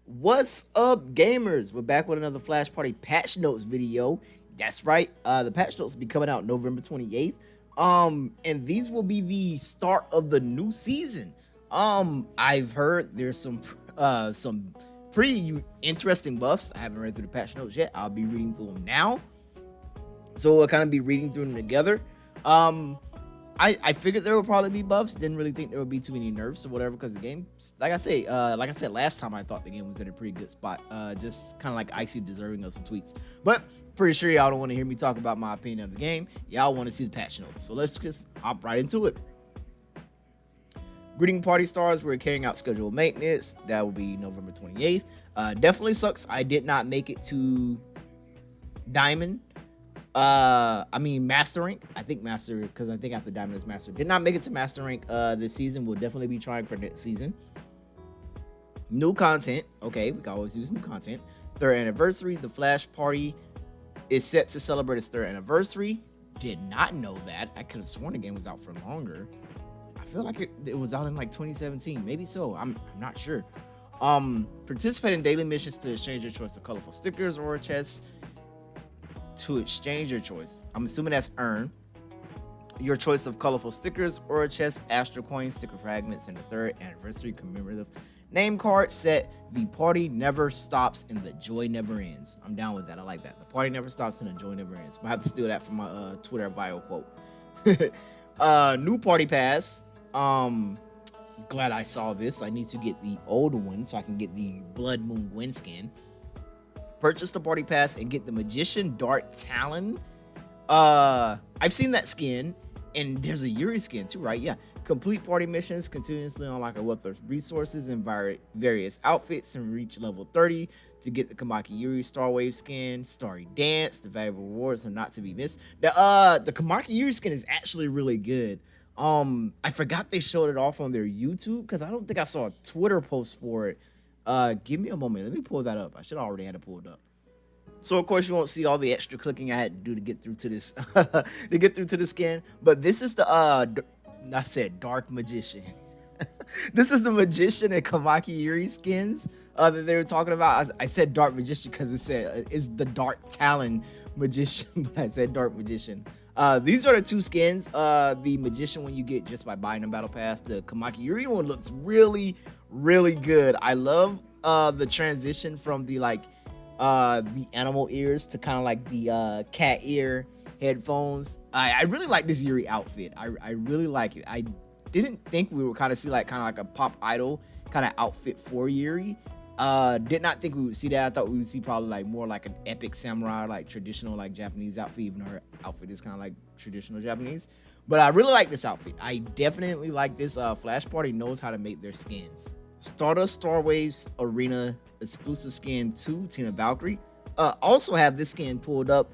What's up, gamers? We're back with another Flash Party patch notes video. That's right. The patch notes will be coming out November 28th. And these will be the start of the new season. I've heard there's some pretty interesting buffs. I haven't read through the patch notes yet. I'll be reading through them now. So we'll kind of be reading through them together. Um, I figured there would probably be buffs. Didn't really think there would be too many nerfs or whatever because the game, like I said last time, I thought the game was at a pretty good spot. Just kind of like icy deserving of some tweets. But pretty sure y'all don't want to hear me talk about my opinion of the game. Y'all want to see the patch notes. So let's just hop right into it. Greeting party stars. We're carrying out scheduled maintenance. That will be November 28th. Definitely sucks. I did not make it to Diamond. I mean master rank. I think master because I think after diamond is master. Did not make it to master rank this season. We'll definitely be trying for next season. New content. Okay, we can always use new content. Third anniversary. The flash party is set to celebrate its third anniversary. Did not know that. I could have sworn the game was out for longer. I feel like it was out in like 2017. Maybe so. I'm not sure. Participate in daily missions to exchange your choice of colorful stickers or chests. To exchange your choice. I'm assuming that's earn your choice of colorful stickers or a chest, astral coins, sticker fragments, and the third anniversary commemorative name card set. The party never stops and the joy never ends. I'm down with that. I like that. The party never stops and the joy never ends. I have to steal that from my Twitter bio quote. New party pass. Glad I saw this. I need to get the old one so I can get the Blood Moon Gwen skin. Purchase the party pass and get the magician dark talon. I've seen that skin, and there's a Yuri skin too, right? Yeah. Complete party missions, continuously unlock a wealth of resources and various outfits, and reach level 30 to get the Kamiki Yuri Star Wave skin, Starry Dance. The valuable rewards are not to be missed. The Kamiki Yuri skin is actually really good. I forgot they showed it off on their YouTube because I don't think I saw a Twitter post for it. Give me a moment. Let me pull that up. I should already had it pulled up. So of course you won't see all the extra clicking I had to do to get through to this to get through to the skin. But this is the I said dark magician. This is the magician and Kamiki Yuri skins that they were talking about. I said dark magician because it said it's the dark talon magician, but I said dark magician. These are the two skins. The magician one you get just by buying a battle pass. The Kamiki Yuri one looks really, really good. I love the transition from the animal ears to kind of like the cat ear headphones. I really like this Yuri outfit. I really like it. I didn't think we would kind of see like a pop idol kind of outfit for Yuri. Did not think we would see that. I thought we would see probably like more like an epic samurai, like traditional like Japanese outfit, even though her outfit is kind of like traditional Japanese. But I really like this outfit. I definitely like this. Flash Party knows how to make their skins. Stardust Star Waves Arena exclusive skin 2, Tina Valkyrie. Also have this skin pulled up.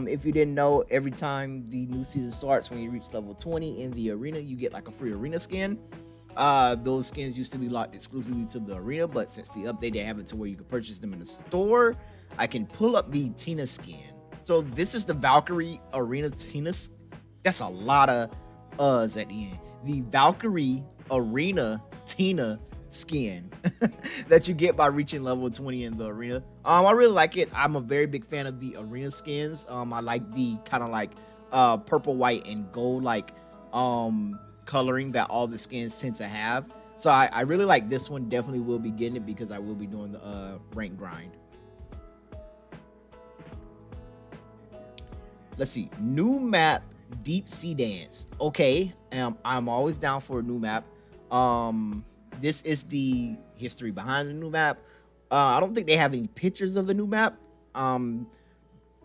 If you didn't know, every time the new season starts, when you reach level 20 in the arena, you get like a free arena skin. Those skins used to be locked exclusively to the arena, but since the update, they have it to where you can purchase them in the store. I can pull up the Tina skin. So this is the Valkyrie Arena Tina. That's a lot of uhs at the end. The Valkyrie Arena Tina skin that you get by reaching level 20 in the arena. I really like it. I'm a very big fan of the arena skins. I like the kind of like purple, white, and gold like coloring that all the skins tend to have. So I really like this one. Definitely will be getting it because I will be doing the rank grind. Let's see. New map, Deep Sea Dance. Okay, I'm always down for a new map. This is the history behind the new map. I don't think they have any pictures of the new map.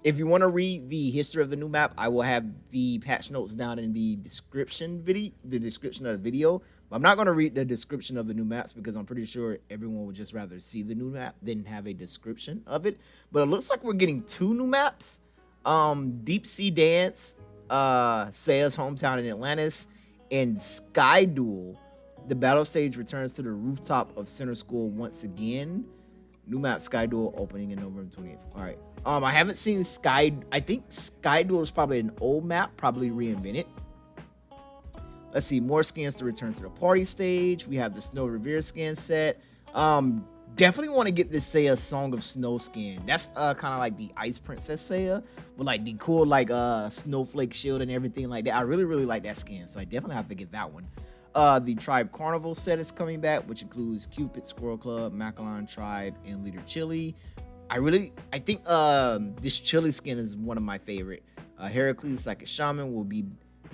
If you want to read the history of the new map, I will have the patch notes down in the description video, the description of the video. But I'm not going to read the description of the new maps because I'm pretty sure everyone would just rather see the new map than have a description of it. But it looks like we're getting 2 new maps. Deep Sea Dance, Saeya's hometown in Atlantis, and Sky Duel. The battle stage returns to the rooftop of Center School once again. New map Sky Duel opening in November 28th. All right. I haven't seen Sky. I think Sky Duel is probably an old map, probably reinvented. Let's see, more skins to return to the party stage. We have the Snow Revere skin set. Definitely want to get this Saeya Song of Snow skin. That's kind of like the Ice Princess Saeya with like the cool like snowflake shield and everything like that. I really like that skin, so I definitely have to get that one. The Tribe Carnival set is coming back, which includes Cupid, Squirrel Club, Macalon Tribe, and Leader Chili. I think this Chili skin is one of my favorite. Heracles Psychic Shaman will be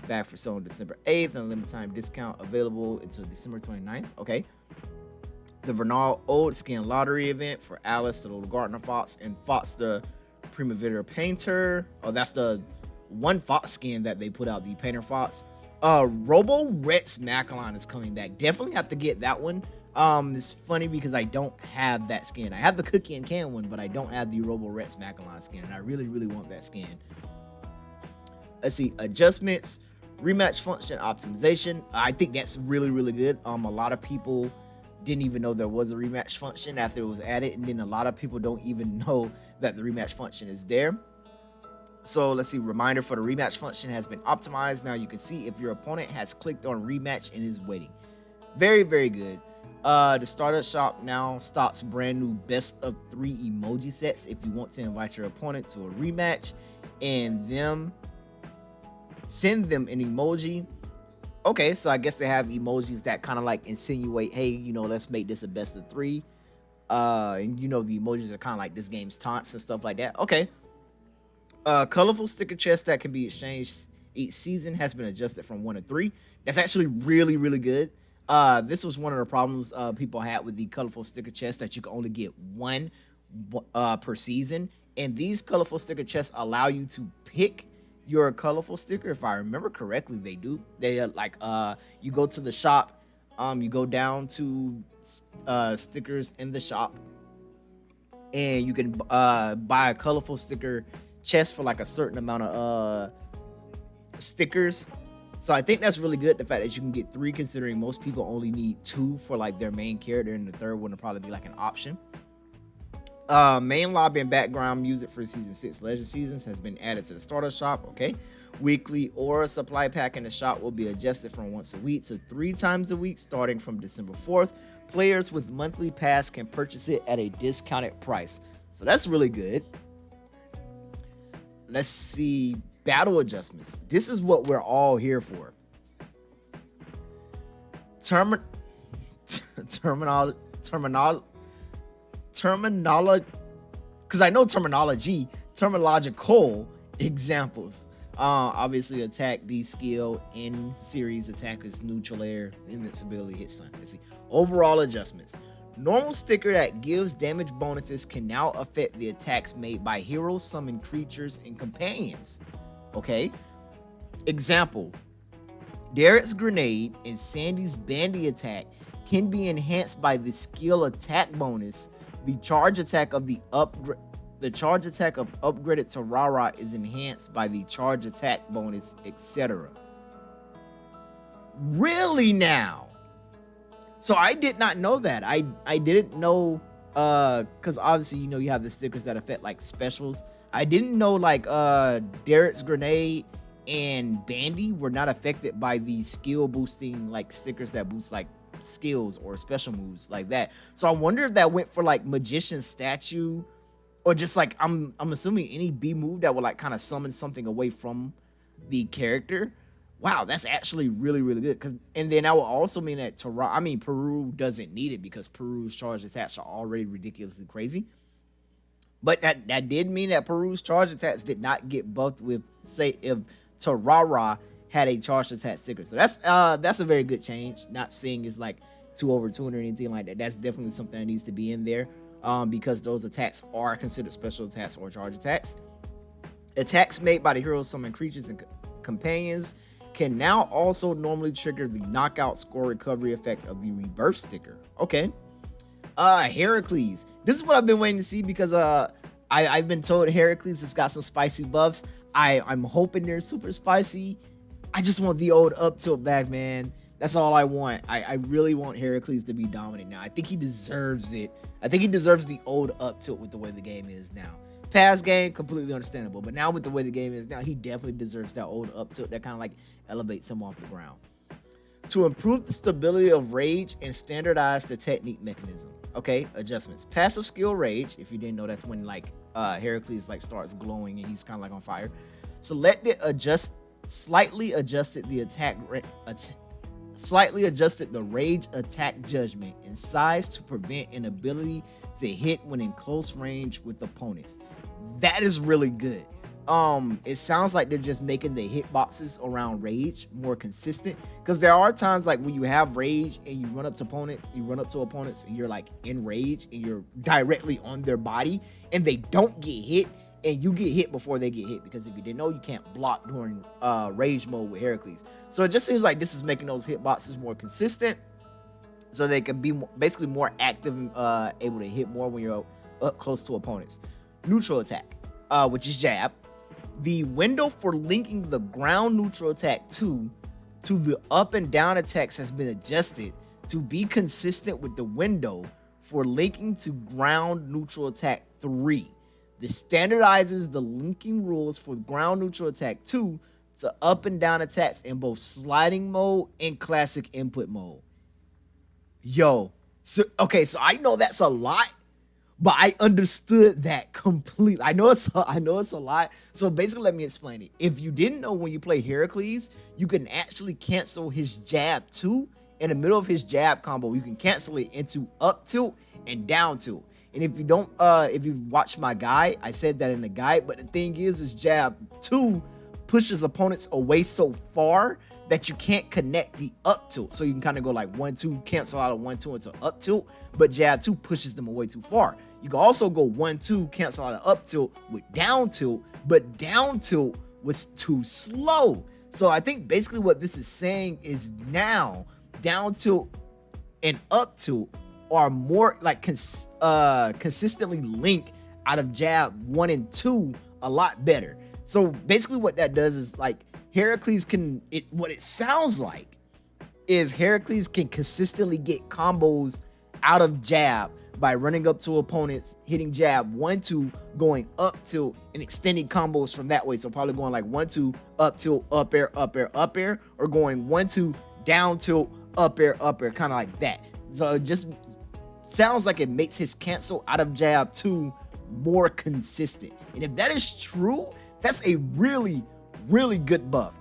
back for sale on December 8th, and a limited time discount available until December 29th. Okay. The Vernal Old Skin Lottery event for Alice, the Little Gardener Fox, and Fox, the Primavera Painter. Oh, that's the one Fox skin that they put out, the Painter Fox. Robo Rex Macalon is coming back. Definitely have to get that one. It's funny because I don't have that skin. I have the Cookie and Can one, but I don't have the Robo Rex Macalon skin, and I really want that skin. Let's see, adjustments, rematch function optimization. I think that's really good. A lot of people didn't even know there was a rematch function after it was added, and then a lot of people don't even know that the rematch function is there. So let's see, reminder for the rematch function has been optimized. Now you can see if your opponent has clicked on rematch and is waiting. Very good. The starter shop now stocks brand new best of 3 emoji sets if you want to invite your opponent to a rematch and send them an emoji. Okay, so I guess they have emojis that kind of like insinuate, hey, let's make this a best of 3. And the emojis are kind of like this game's taunts and stuff like that. Okay. Colorful sticker chest that can be exchanged each season has been adjusted from 1 to 3. That's actually really good. This was one of the problems people had with the colorful sticker chest, that you can only get 1 per season. And these colorful sticker chests allow you to pick your colorful sticker. If I remember correctly, they do. They like you go to the shop, you go down to stickers in the shop, and you can buy a colorful sticker chest for like a certain amount of stickers. So I think that's really good, the fact that you can get 3, considering most people only need 2 for like their main character, and the third one will probably be like an option. Main lobby and background music for season 6 Legend Seasons has been added to the starter shop. Okay. Weekly aura supply pack in the shop will be adjusted from once a week to 3 times a week starting from December 4th. Players with monthly pass can purchase it at a discounted price. So that's really good. Let's see, battle adjustments. This is what we're all here for. Terminology, because I know terminological examples. Obviously, attack, B skill, in series attackers, neutral air, invincibility, hit stun. Let's see. Overall adjustments. Normal sticker that gives damage bonuses can now affect the attacks made by heroes, summoned creatures, and companions. Okay. Example. Derek's grenade and Sandy's bandy attack can be enhanced by the skill attack bonus. The charge attack of upgraded Tarara is enhanced by the charge attack bonus, etc. Really now? So I did not know that. I didn't know, because obviously you have the stickers that affect like specials. I didn't know like Derek's grenade and Bandy were not affected by the skill boosting like stickers that boost like skills or special moves like that. So I wonder if that went for like Magician Statue, or just like I'm assuming any B move that would like kind of summon something away from the character. Wow, that's actually really good. And then that will also mean that Peru doesn't need it, because Peru's charge attacks are already ridiculously crazy. But that did mean that Peru's charge attacks did not get buffed with, say, if Tarara had a charge attack sticker. So that's a very good change. Not saying it's like 2 over 2 or anything like that. That's definitely something that needs to be in there, because those attacks are considered special attacks or charge attacks. Attacks made by the heroes, summon creatures, and companions can now also normally trigger the knockout score recovery effect of the rebirth sticker. Okay. Heracles. This is what I've been waiting to see, because I've been told Heracles has got some spicy buffs. I'm hoping they're super spicy. I just want the old up tilt back, man. That's all I want. I really want Heracles to be dominant now. I think he deserves it. I think he deserves the old up tilt with the way the game is now. Past game, completely understandable. But now with the way the game is now, he definitely deserves that old up tilt that kind of like elevates him off the ground. To improve the stability of rage and standardize the technique mechanism. Okay, adjustments. Passive skill rage. If you didn't know, that's when like Heracles like starts glowing and he's kind of like on fire. Selected slightly adjusted the slightly adjusted the rage attack judgment in size to prevent an ability to hit when in close range with opponents. That is really good. It sounds like they're just making the hitboxes around rage more consistent, because there are times like when you have rage and you run up to opponents and you're like in rage and you're directly on their body and they don't get hit, and you get hit before they get hit, because if you didn't know, you can't block during rage mode with Heracles. So it just seems like this is making those hitboxes more consistent, so they can be basically more active and able to hit more when you're up close to opponents. Neutral attack, which is jab. The window for linking the ground neutral attack 2 to the up and down attacks has been adjusted to be consistent with the window for linking to ground neutral attack 3. This standardizes the linking rules for ground neutral attack 2 to up and down attacks in both sliding mode and classic input mode. Yo, so I know that's a lot, but I understood that completely. I know it's a lot. So basically, let me explain it. If you didn't know, when you play Heracles, you can actually cancel his jab 2 in the middle of his jab combo. You can cancel it into up tilt and down tilt. And if you don't, if you've watched my guide, I said that in the guide. But the thing is jab 2 pushes opponents away so far that you can't connect the up tilt. So you can kind of go like 1-2, cancel out of 1-2 into up tilt, but jab 2 pushes them away too far. You can also go 1-2, cancel out of up tilt with down tilt, but down tilt was too slow. So I think basically what this is saying is now down tilt and up tilt are more like consistently linked out of jab 1 and 2 a lot better. So basically what that does is like Heracles can, what it sounds like is Heracles can consistently get combos out of jab by running up to opponents, hitting jab 1-2, going up tilt, and extending combos from that way. So probably going like 1-2, up tilt, up air, up air, up air, or going 1-2, down tilt, up air, kind of like that. So it just sounds like it makes his cancel out of jab 2 more consistent. And if that is true, that's a really good buff.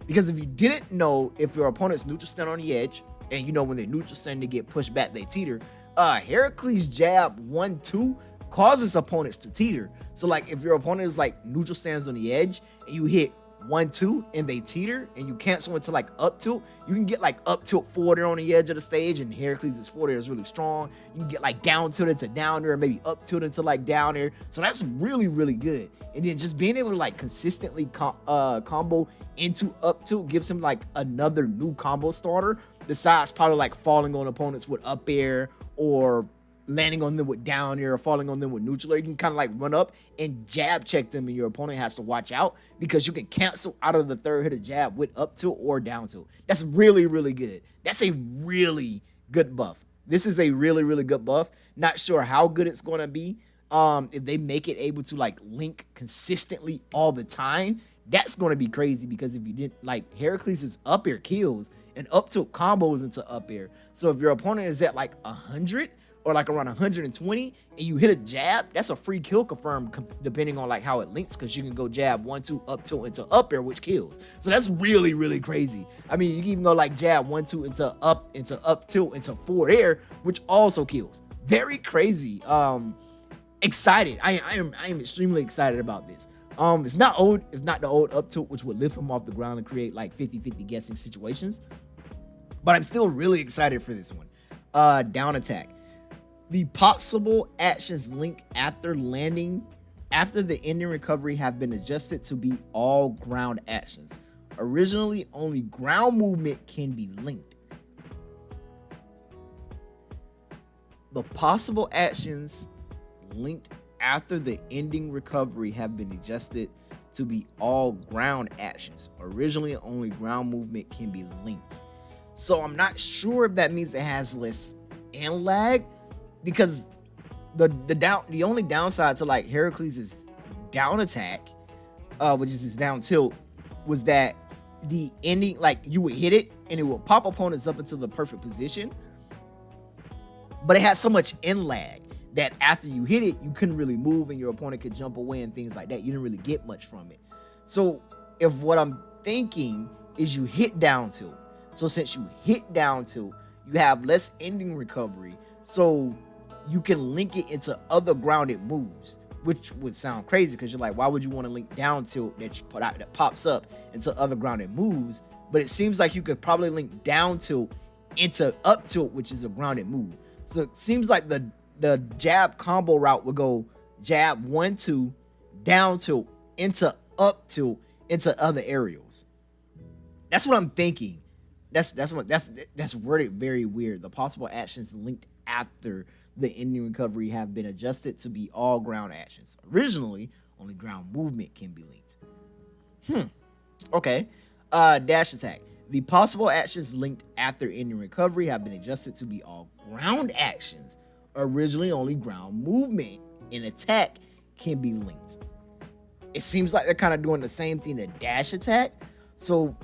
Because if you didn't know, if your opponent's neutral stand on the edge, and you know when they neutral stand, they get pushed back, they teeter. Heracles jab 1-2 causes opponents to teeter. So like if your opponent is like neutral stands on the edge and you hit 1-2 and they teeter and you cancel into like up tilt, you can get like up tilt forward on the edge of the stage, and Heracles' forward air is really strong. You can get like down tilt into down air, maybe up tilt into like down air. So that's really good. And then just being able to like consistently combo into up tilt gives him like another new combo starter, besides probably like falling on opponents with up air or landing on them with down air or falling on them with neutral air. You can kind of like run up and jab check them, and your opponent has to watch out because you can cancel out of the third hit of jab with up tilt or down tilt. That's really good. That's a really good buff. This is a really good buff. Not sure how good it's going to be. If they make it able to like link consistently all the time, that's going to be crazy, because if you didn't, like, Heracles' up air kills and up tilt combos into up air. So if your opponent is at like 100 or like around 120 and you hit a jab, that's a free kill confirm, depending on like how it links, because you can go jab 1-2 up tilt into up air, which kills. So that's really crazy. I mean, you can even go like jab 1-2 into up tilt into forward air, which also kills. Very crazy. Excited. I am extremely excited about this. It's not the old up tilt, which would lift him off the ground and create like 50-50 guessing situations, but I'm still really excited for this one. Down attack. The possible actions linked after landing after the ending recovery have been adjusted to be all ground actions. Originally, only ground movement can be linked. The possible actions linked after the ending recovery have been adjusted to be all ground actions. Originally, only ground movement can be linked. So I'm not sure if that means it has less and lag, because the only downside to like Heracles' down attack, which is his down tilt, was that the ending, like, you would hit it and it will pop opponents up into the perfect position, but it has so much in lag that after you hit it, you couldn't really move and your opponent could jump away and things like that. You didn't really get much from it. So if what I'm thinking is you hit down tilt, so since you hit down tilt, you have less ending recovery, so you can link it into other grounded moves, which would sound crazy because you're like, why would you want to link down tilt that pops up into other grounded moves? But it seems like you could probably link down tilt into up tilt, which is a grounded move. So it seems like the jab combo route would go jab 1-2 down tilt into up tilt into other aerials. That's what I'm thinking. That's worded very weird. The possible actions linked after the ending recovery have been adjusted to be all ground actions. Originally, only ground movement can be linked. Okay. Dash attack. The possible actions linked after ending recovery have been adjusted to be all ground actions. Originally, only ground movement and attack can be linked. It seems like they're kind of doing the same thing to dash attack. So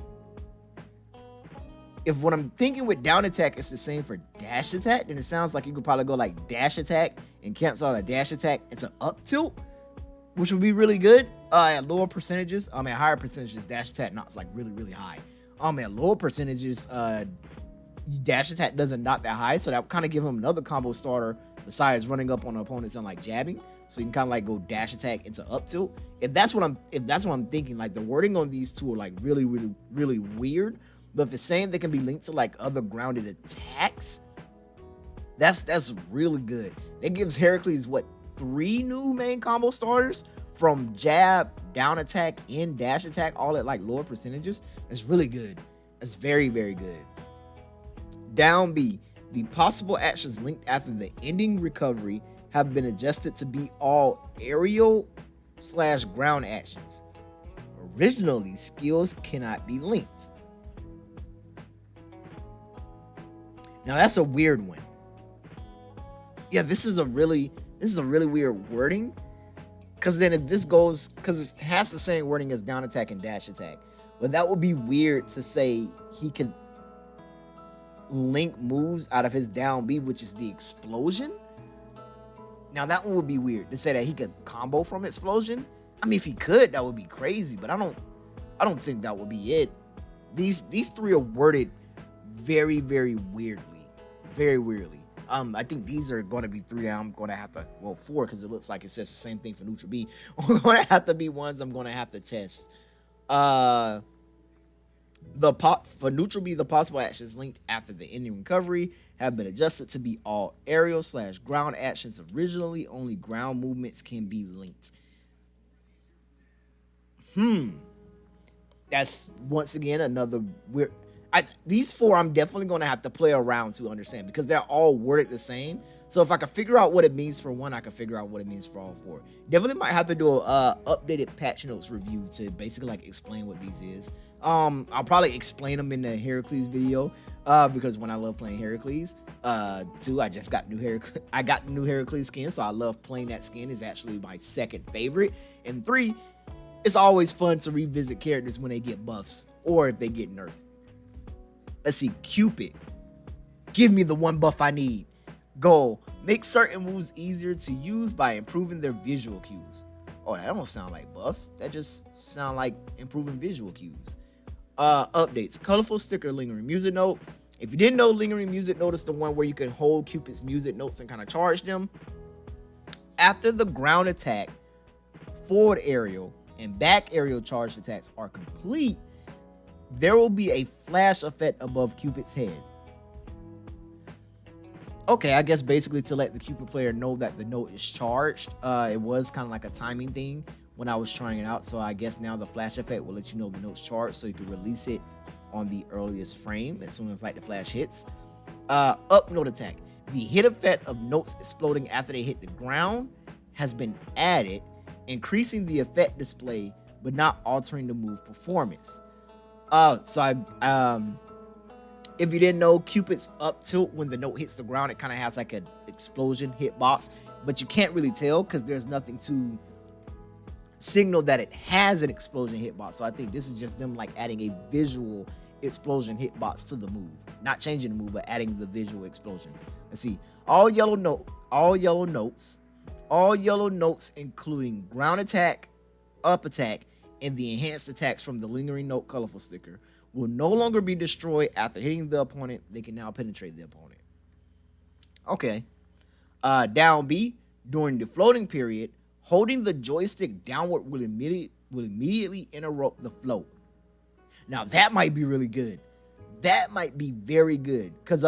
if what I'm thinking with down attack is the same for dash attack, then it sounds like you could probably go like dash attack and cancel out a dash attack into up tilt, which would be really good. At lower percentages, at higher percentages, dash attack knocks like really, really high. At lower percentages, dash attack doesn't knock that high, so that would kind of give him another combo starter besides running up on opponents and like jabbing. So you can kind of like go dash attack into up tilt. If that's what I'm thinking, like the wording on these two are like really, really, really weird. But if it's saying they can be linked to like other grounded attacks, that's really good. It gives HERACLES 3 new main combo starters from jab, down attack, and dash attack, all at like lower percentages. That's really good. That's very, very good. Down B, the possible actions linked after the ending recovery have been adjusted to be all aerial/ground actions. Originally, skills cannot be linked. Now that's a weird one. Yeah, this is a really weird wording. Cause then if this goes, cause it has the same wording as down attack and dash attack, but that would be weird to say he can link moves out of his down B, which is the explosion. Now that one would be weird to say that he could combo from explosion. I mean, if he could, that would be crazy, but I don't think that would be it. These three are worded very, very weirdly. Very weirdly. I think these are going to be 3 that I'm going to have to, 4, because it looks like it says the same thing for neutral B. Are going to have to be ones I'm going to have to test. For neutral B, the possible actions linked after the ending recovery have been adjusted to be all aerial/ground actions. Originally, only ground movements can be linked. That's once again another weird. These 4 I'm definitely going to have to play around to understand because they're all worded the same. So if I can figure out what it means for one, I can figure out what it means for all 4. Definitely might have to do a updated patch notes review to basically like explain what these is. I'll probably explain them in the HERACLES video because when I love playing HERACLES. 2, I just got new HERACLES. I got the new HERACLES skin, so I love playing that skin. It's actually my second favorite. And 3, it's always fun to revisit characters when they get buffs or if they get nerfed. Let's see, Cupid. Give me the one buff I need. Goal, make certain moves easier to use by improving their visual cues. Oh, that don't sound like buffs. That just sound like improving visual cues. Updates, colorful sticker lingering music note. If you didn't know, lingering music note is the one where you can hold Cupid's music notes and kind of charge them. After the ground attack, forward aerial, and back aerial charge attacks are complete, there will be a flash effect above Cupid's head. Okay, I guess basically to let the Cupid player know that the note is charged. It was kind of like a timing thing when I was trying it out. So I guess now the flash effect will let you know the note's charged so you can release it on the earliest frame as soon as like the flash hits. Up note attack. The hit effect of notes exploding after they hit the ground has been added, increasing the effect display but not altering the move performance. If you didn't know, Cupid's up tilt when the note hits the ground, it kind of has like an explosion hitbox, but you can't really tell because there's nothing to signal that it has an explosion hitbox. So I think this is just them like adding a visual explosion hitbox to the move. Not changing the move, but adding the visual explosion. Let's see. All yellow notes, including ground attack, up attack, and the enhanced attacks from the lingering note colorful sticker will no longer be destroyed after hitting the opponent. They can now penetrate the opponent. Okay. Down B, during the floating period, holding the joystick downward will immediately interrupt the float. Now that might be really good. That might be very good. Because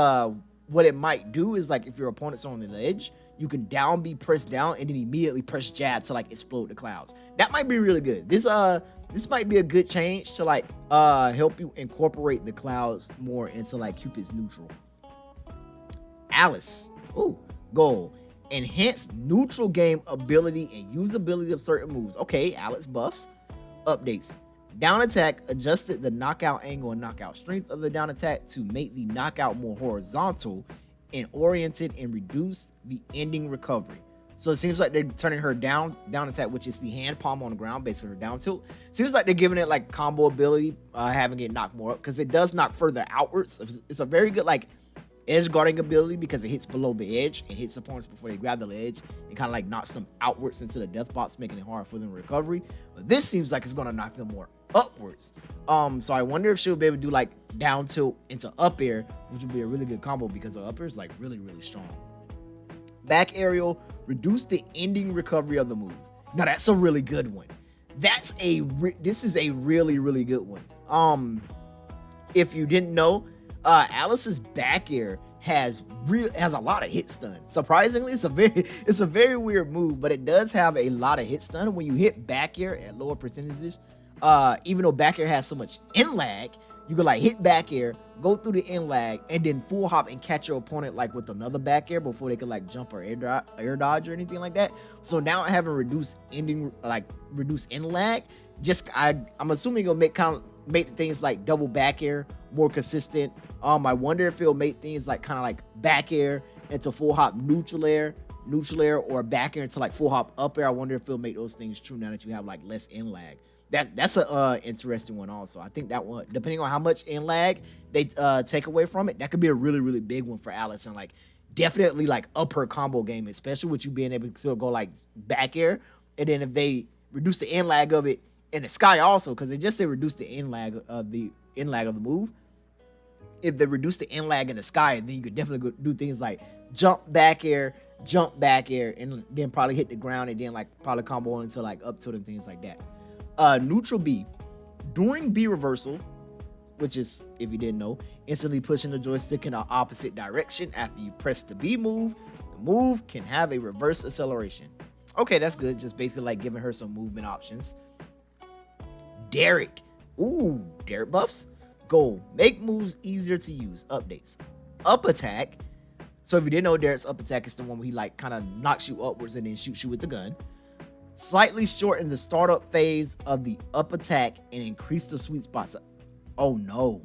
what it might do is, like, if your opponent's on the ledge, you can down B, press down, and then immediately press jab to like explode the clouds. That might be really good. This might be a good change to like help you incorporate the clouds more into like Cupid's neutral. Alice. Ooh, goal. Enhanced neutral game ability and usability of certain moves. Okay, Alice buffs. Updates. Down attack adjusted the knockout angle and knockout strength of the down attack to make the knockout more horizontal and oriented, and reduced the ending recovery. So it seems like they're turning her down attack, which is the hand palm on the ground, basically her down tilt. Seems like they're giving it like combo ability, having it knock more up, because it does knock further outwards. It's a very good like edge guarding ability because it hits below the edge and hits opponents before they grab the ledge and kind of like knocks them outwards into the death box, making it hard for them recovery. But this seems like it's going to knock them more upwards. So I wonder if she'll be able to do like down tilt into up air, which would be a really good combo because the up air is like really, really strong. Back aerial, reduce the ending recovery of the move. Now that's a really good one. This is a really, really good one. If you didn't know, Alice's back air has a lot of hit stun. Surprisingly, it's a very weird move, but it does have a lot of hit stun. When you hit back air at lower percentages, even though back air has so much in lag, you can like hit back air, go through the in lag, and then full hop and catch your opponent like with another back air before they can like jump or air dodge or anything like that. So now I haven't reduced in lag. I'm assuming it'll make things like double back air more consistent. I wonder if it'll make things like kind of like back air into full hop neutral air, or back air into like full hop up air. I wonder if it'll make those things true now that you have like less in lag. That's a interesting one also. I think that one, depending on how much in lag they take away from it, that could be a really, really big one for Alice, and like definitely like up her combo game, especially with you being able to still go like back air. And then if they reduce the in lag of it in the sky also, because they just say reduce the in lag of the move. If they reduce the in lag in the sky, then you could definitely do things like jump back air, and then probably hit the ground, and then like probably combo into like up tilt and things like that. Neutral B. During B reversal, which is, if you didn't know, instantly pushing the joystick in the opposite direction after you press the B move, the move can have a reverse acceleration. Okay, that's good. Just basically like giving her some movement options. Derek. Ooh, Derek buffs. Goal. Make moves easier to use. Updates. Up attack. So if you didn't know, Derek's up attack is the one where he like kind of knocks you upwards and then shoots you with the gun. Slightly shorten the startup phase of the up attack and increase the sweet spot size. Oh no.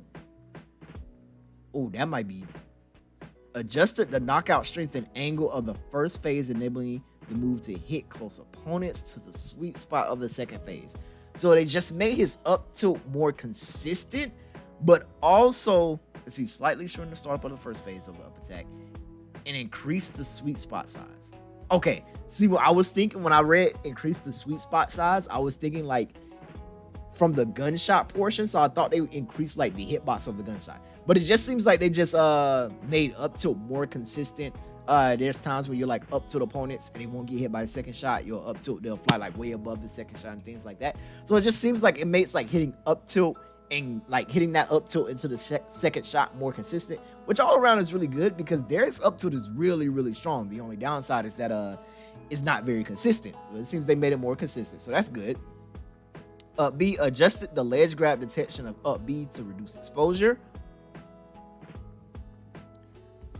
Oh, that might be. Adjusted the knockout strength and angle of the first phase, enabling the move to hit close opponents to the sweet spot of the second phase. So they just made his up tilt more consistent, but also, let's see, slightly shorten the startup of the first phase of the up attack and increase the sweet spot size. Okay, see what I was thinking when I read increase the sweet spot size, I was thinking like from the gunshot portion, so I thought they would increase like the hitbox of the gunshot. But it just seems like they just made up tilt more consistent. There's times where you're like up tilt opponents and they won't get hit by the second shot. You're up tilt, they'll fly like way above the second shot and things like that. So it just seems like it makes like hitting up tilt and like hitting that up tilt into the second shot more consistent, which all around is really good because Derek's up tilt is really, really strong. The only downside is that it's not very consistent. It seems they made it more consistent, so that's good. Up B, adjusted the ledge grab detection of up B to reduce exposure.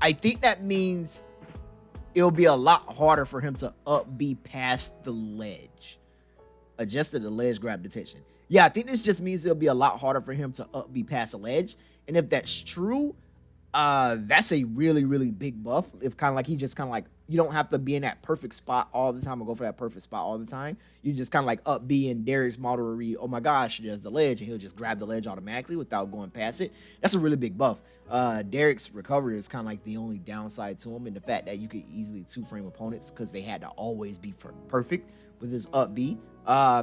I think that means it'll be a lot harder for him to up B past the ledge. Adjusted the ledge grab detection. Yeah, I think this just means it'll be a lot harder for him to up B past a ledge. And if that's true, that's a really, really big buff. If kind of like he just kind of like you don't have to be in that perfect spot all the time or go for that perfect spot all the time. You just kind of like up B and Derek's model will read, oh my gosh, there's the ledge, and he'll just grab the ledge automatically without going past it. That's a really big buff. Derek's recovery is kind of like the only downside to him, and the fact that you could easily two-frame opponents because they had to always be perfect with his up B,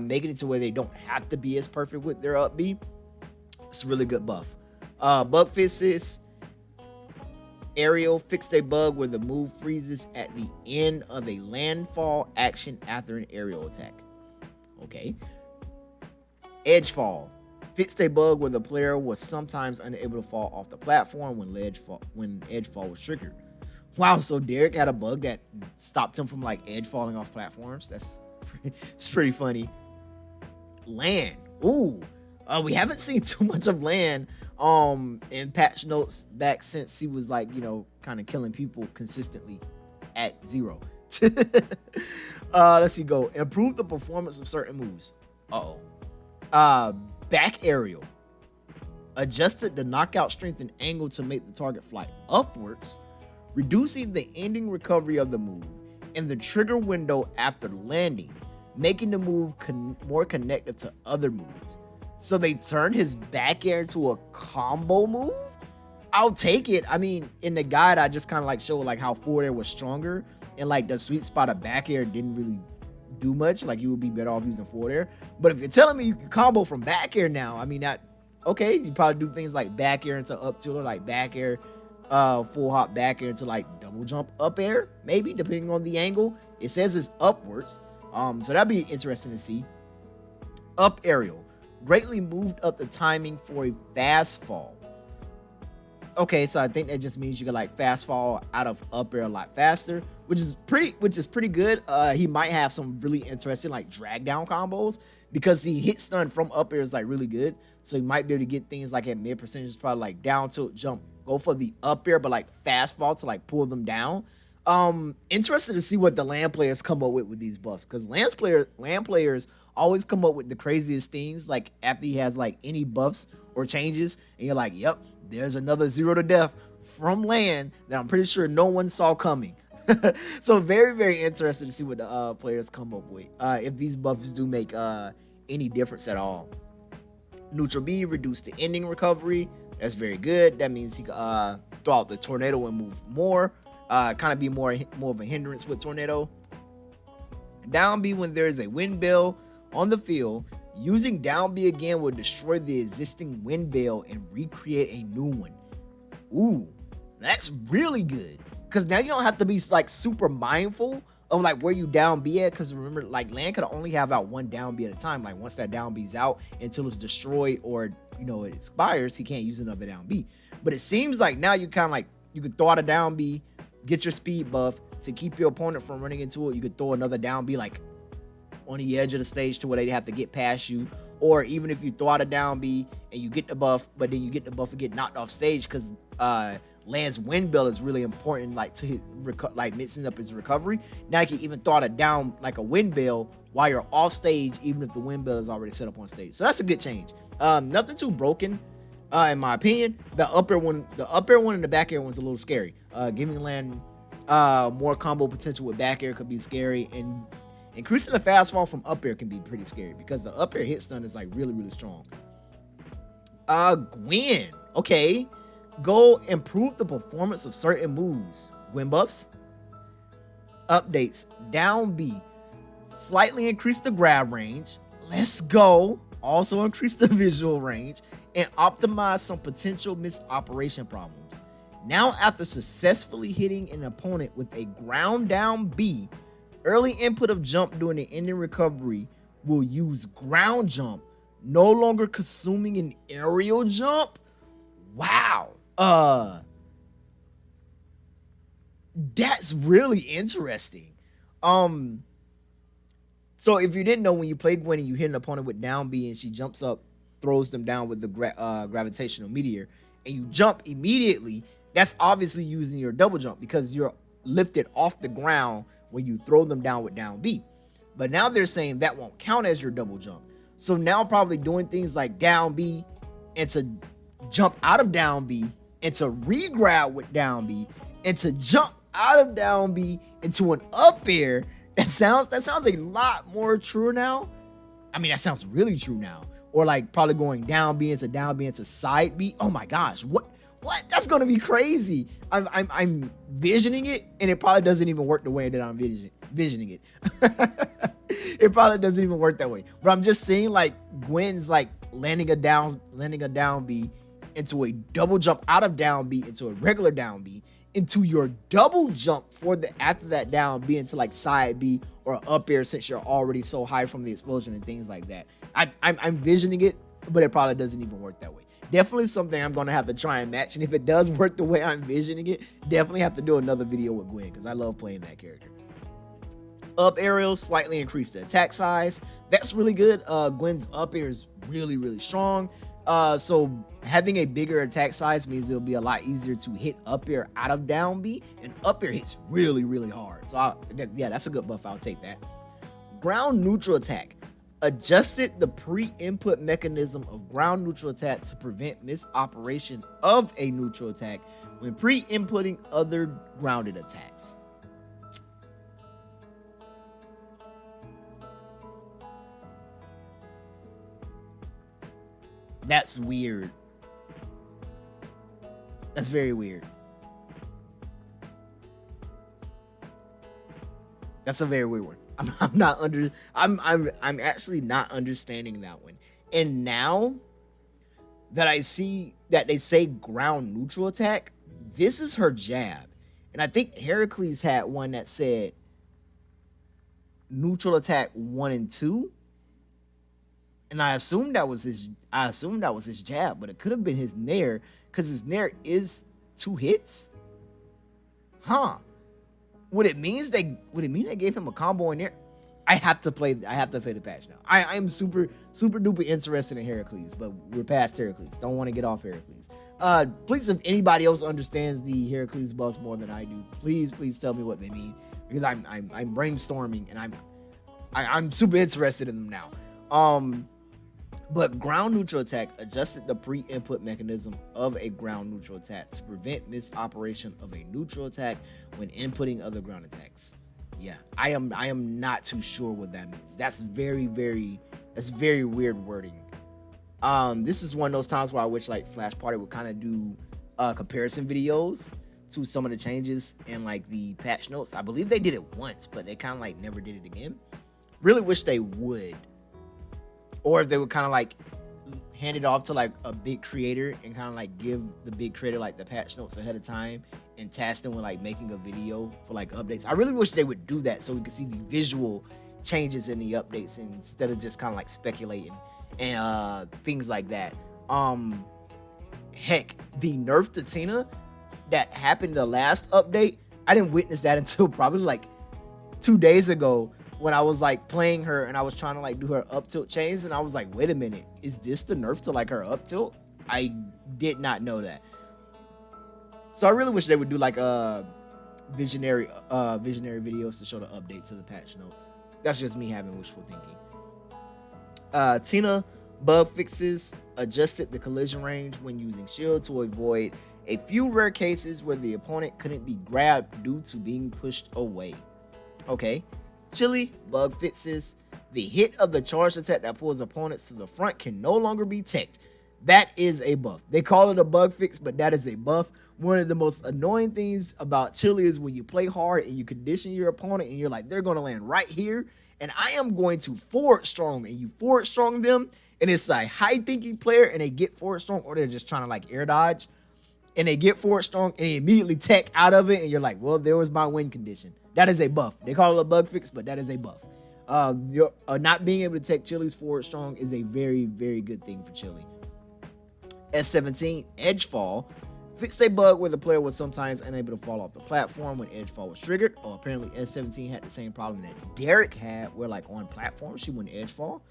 making it to where they don't have to be as perfect with their up B. It's a really good buff. Bug fixes. Aerial fixed a bug where the move freezes at the end of a landfall action after an aerial attack. Okay. Edgefall fixed a bug where the player was sometimes unable to fall off the platform when edgefall was triggered. Wow, so Derek had a bug that stopped him from like edge falling off platforms. It's pretty funny. Land. Ooh. We haven't seen too much of Land in patch notes back since he was like, you know, kind of killing people consistently at 0. Let's see, go. Improve the performance of certain moves. Back aerial. Adjusted the knockout strength and angle to make the target fly upwards, reducing the ending recovery of the move and the trigger window after landing, making the move more connected to other moves. So they turned his back air into a combo move? I'll take it. I mean, in the guide, I just kind of like showed like how forward air was stronger and like the sweet spot of back air didn't really do much. Like you would be better off using forward air. But if you're telling me you can combo from back air now, I mean, okay, you probably do things like back air into up tilt or like back air, full hop back air into like double jump up air, maybe depending on the angle. It says it's upwards. So that'd be interesting to see. Up aerial. Greatly moved up the timing for a fast fall. Okay, so I think that just means you can like fast fall out of up air a lot faster, which is pretty good. He might have some really interesting like drag down combos because the hit stun from up air is like really good. So he might be able to get things like at mid percentages, probably like down tilt jump, go for the up air, but like fast fall to like pull them down. Interested to see what the land players come up with these buffs, because land players always come up with the craziest things like after he has like any buffs or changes, and you're like, yep, there's another 0 to death from land that I'm pretty sure no one saw coming. So very, very interested to see what the players come up with, if these buffs do make any difference at all. Neutral B, reduce the ending recovery. That's very good. That means he can throw out the tornado and move more, kind of be more of a hindrance with tornado. Down B, when there is a wind bell on the field, using down B again will destroy the existing wind bell and recreate a new one. Ooh, that's really good, because now you don't have to be like super mindful of like where you down B at, because remember, like land could only have out one down B at a time. Like once that down B's out until it's destroyed or you know it expires, he can't use another down B. But it seems like now you kind of like you could throw out a down B, get your speed buff to keep your opponent from running into it. You could throw another down B like on the edge of the stage to where they have to get past you, or even if you throw out a down B and you get the buff, but then you get the buff and get knocked off stage because Land's wind bell is really important, like to his like mixing up his recovery. Now you can even throw out a down like a wind bell while you're off stage, even if the wind bell is already set up on stage. So that's a good change. Nothing too broken, in my opinion. The up air one and the back air one's a little scary. Giving Land more combo potential with back air could be scary, and increasing the fast fall from up air can be pretty scary because the up air hit stun is like really, really strong. Gwen. Okay. Go improve the performance of certain moves. Gwen buffs. Updates. Down B. Slightly increase the grab range. Let's go. Also increase the visual range and optimize some potential missed operation problems. Now, after successfully hitting an opponent with a ground down B, early input of jump during the ending recovery will use ground jump, no longer consuming an aerial jump. Wow. That's really interesting. So if you didn't know, when you play Gwen and you hit an opponent with down B and she jumps up, throws them down with the gravitational meteor, and you jump immediately, that's obviously using your double jump because you're lifted off the ground when you throw them down with down B. But now they're saying that won't count as your double jump. So now probably doing things like down B and to jump out of down B and to re-grab with down B and to jump out of down B into an up air. That sounds a lot more true now. I mean, that sounds really true now. Or like probably going down B into side B. Oh my gosh, what? That's gonna be crazy. I'm visioning it, and it probably doesn't even work the way that I'm visioning it. It probably doesn't even work that way. But I'm just saying, like, Gwen's like landing a down B into a double jump out of down B into a regular down B into your double jump for the after that down B into like side B or up air, since you're already so high from the explosion and things like that. I'm visioning it, but it probably doesn't even work that way. Definitely something I'm gonna have to try and match, and if it does work the way I'm visioning it, definitely have to do another video with Gwen, because I love playing that character. Up aerials slightly increase the attack size. That's really good. Gwen's up air is really strong. So having a bigger attack size means it'll be a lot easier to hit up air out of down B, and up air hits really hard. So yeah, that's a good buff. I'll take that. Ground neutral attack. Adjusted the pre-input mechanism of ground neutral attack to prevent misoperation of a neutral attack when pre-inputting other grounded attacks. That's weird. That's very weird. That's a very weird one. I'm actually not understanding that one. And now that I see that they say ground neutral attack, this is her jab. And I think HERACLES had one that said neutral attack 1 and 2. And I assumed that was his jab, but it could have been his nair, because his nair is 2 hits. Huh. Would it mean they gave him a combo in there? I have to play the patch now. I'm super duper interested in HERACLES, but we're past HERACLES. Don't want to get off HERACLES. Please, if anybody else understands the HERACLES buffs more than I do, please tell me what they mean, because I'm brainstorming, and I'm super interested in them now. But ground neutral attack adjusted the pre-input mechanism of a ground neutral attack to prevent misoperation of a neutral attack when inputting other ground attacks. Yeah, I am not too sure what that means. That's very weird wording. This is one of those times where I wish like flashparty would kind of do comparison videos to some of the changes in like the patch notes. I believe they did it once, but they kind of like never did it again. Really wish they would. Or if they would kind of like hand it off to like a big creator and kind of like give the big creator like the patch notes ahead of time and task them with like making a video for like updates. I really wish they would do that so we could see the visual changes in the updates instead of just kind of like speculating and things like that. Heck, the nerf to Tina that happened the last update, I didn't witness that until probably like 2 days ago, when I was like playing her and I was trying to like do her up tilt chains, and I was like, wait a minute, is this the nerf to like her up tilt? I did not know that. So I really wish they would do like visionary videos to show the update to the patch notes. That's just me having wishful thinking. Tina bug fixes adjusted the collision range when using shield to avoid a few rare cases where the opponent couldn't be grabbed due to being pushed away. Okay. Chili bug fixes. The hit of the charged attack that pulls opponents to the front can no longer be teched. That is a buff. They call it a bug fix, but that is a buff. One of the most annoying things about Chili is when you play hard and you condition your opponent and you're like, they're going to land right here, and I am going to forward strong, and you forward strong them, and it's a high thinking player and they get forward strong, or they're just trying to like air dodge and they get forward strong and they immediately tech out of it, and you're like, well, there was my win condition. That is a buff. They call it a bug fix, but that is a buff. Not being able to tech Chili's forward strong is a very good thing for Chili. S17 edge fall fixed a bug where the player was sometimes unable to fall off the platform when edge fall was triggered. Or apparently S17 had the same problem that Derek had, where like on platforms she wouldn't edge fall.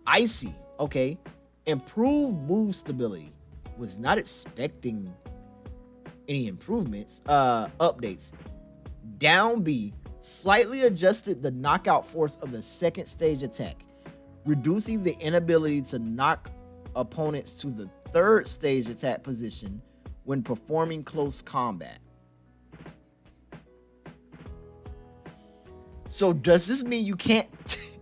Icy. Okay. Improved move stability. Was not expecting any improvements. Updates. Down B slightly adjusted the knockout force of the second stage attack, reducing the inability to knock opponents to the third stage attack position when performing close combat. So does this mean you can't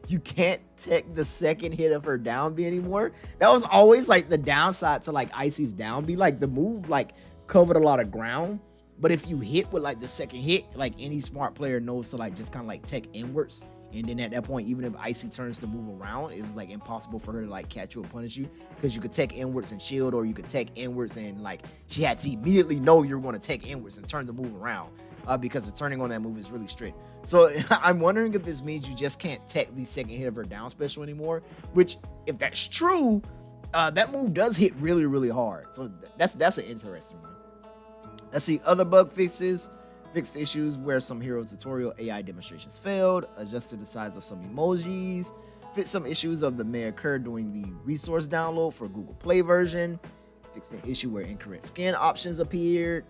you can't tech the second hit of her down B anymore? That was always like the downside to like Icy's down B. Like the move like covered a lot of ground, but if you hit with like the second hit, like any smart player knows to like just kind of like tech inwards. And then at that point, even if Icy turns to move around, it was like impossible for her to like catch you or punish you, because you could tech inwards and shield, or you could tech inwards and like she had to immediately know you're going to tech inwards and turn the move around, because the turning on that move is really strict. So I'm wondering if this means you just can't tech the second hit of her down special anymore, which if that's true, that move does hit really, really hard. So that's an interesting one. Let's see, other bug fixes. Fixed issues where some hero tutorial AI demonstrations failed, adjusted the size of some emojis, fixed some issues of the may occur during the resource download for Google Play version, fixed an issue where incorrect skin options appeared,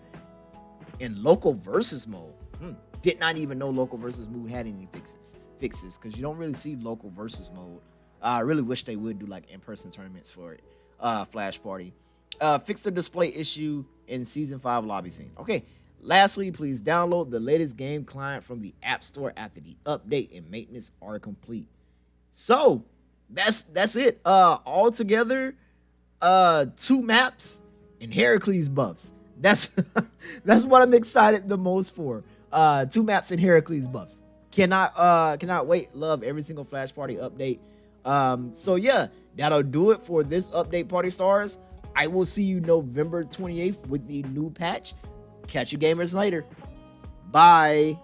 in local versus mode. Did not even know local versus mode had any fixes, because you don't really see local versus mode. I really wish they would do like in-person tournaments for it. Flash party. Fixed the display issue in season 5 lobby scene. Okay. Lastly, please download the latest game client from the App Store after the update and maintenance are complete. So that's it. All together, 2 maps and HERACLES buffs. That's that's what I'm excited the most for. 2 maps and HERACLES buffs. Cannot wait. Love every single Flash Party update. So yeah, that'll do it for this update, Party Stars. I will see you November 28th with the new patch. Catch you gamers later. Bye.